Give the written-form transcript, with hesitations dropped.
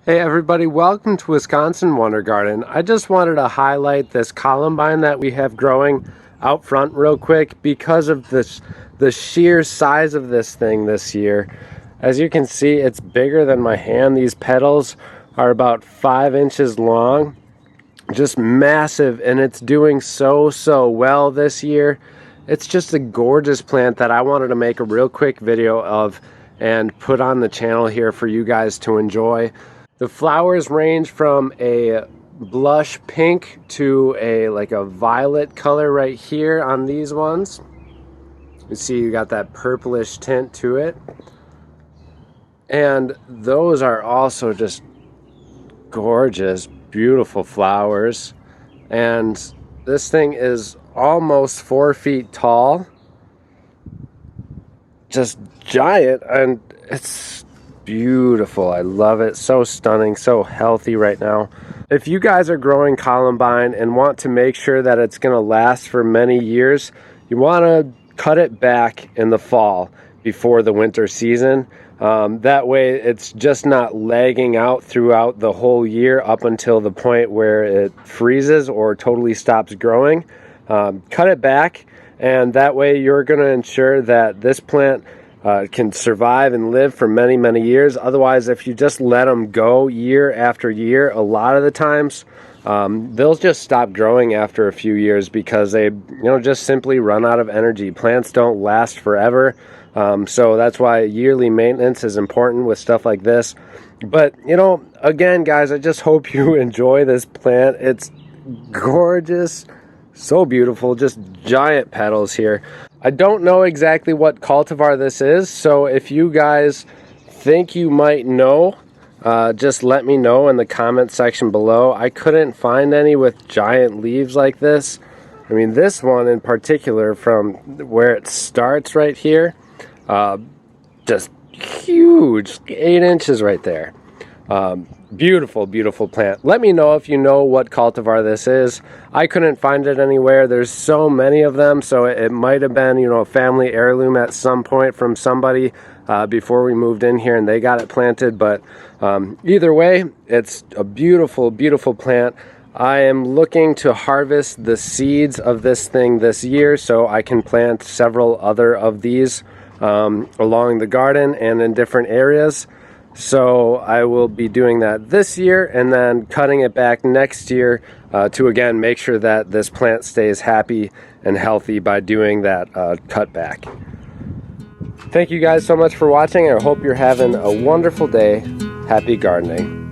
Hey everybody, welcome to Wisconsin Wonder Garden. I just wanted to highlight this Columbine that we have growing out front real quick because of the sheer size of this thing this year. As you can see, it's bigger than my hand. These petals are about 5 inches long, just massive, and it's doing so well this year. It's just a gorgeous plant that I wanted to make a real quick video of and put on the channel here for you guys to enjoy. The flowers range from a blush pink to like a violet color right here on these ones. You see you got that purplish tint to it. And those are also just gorgeous, beautiful flowers. And this thing is almost 4 feet tall. Just giant, and it's beautiful. I love it. So stunning, so healthy right now. If you guys are growing Columbine and want to make sure that it's going to last for many years, you want to cut it back in the fall before the winter season. That way it's just not lagging out throughout the whole year up until the point where it freezes or totally stops growing. Cut it back, and that way you're going to ensure that this plant can survive and live for many years. Otherwise, if you just let them go year after year, a lot of the times they'll just stop growing after a few years because they just simply run out of energy. Plants don't last forever, so that's why yearly maintenance is important with stuff like this. But again guys, I just hope you enjoy this plant. It's gorgeous, so beautiful, just giant petals here. I don't know exactly what cultivar this is, so if you guys think you might know, just let me know in the comment section below. I couldn't find any with giant leaves like this. I mean, this one in particular, from where it starts right here, just huge, 8 inches right there. Beautiful plant. Let me know if you know what cultivar this is. I couldn't find it anywhere. There's so many of them, so it might have been a family heirloom at some point from somebody before we moved in here and they got it planted. But either way, it's a beautiful plant. I am looking to harvest the seeds of this thing this year so I can plant several other of these along the garden and in different areas. So I will be doing that this year and then cutting it back next year to again make sure that this plant stays happy and healthy by doing that cut back. Thank you guys so much for watching. I hope you're having a wonderful day. Happy gardening.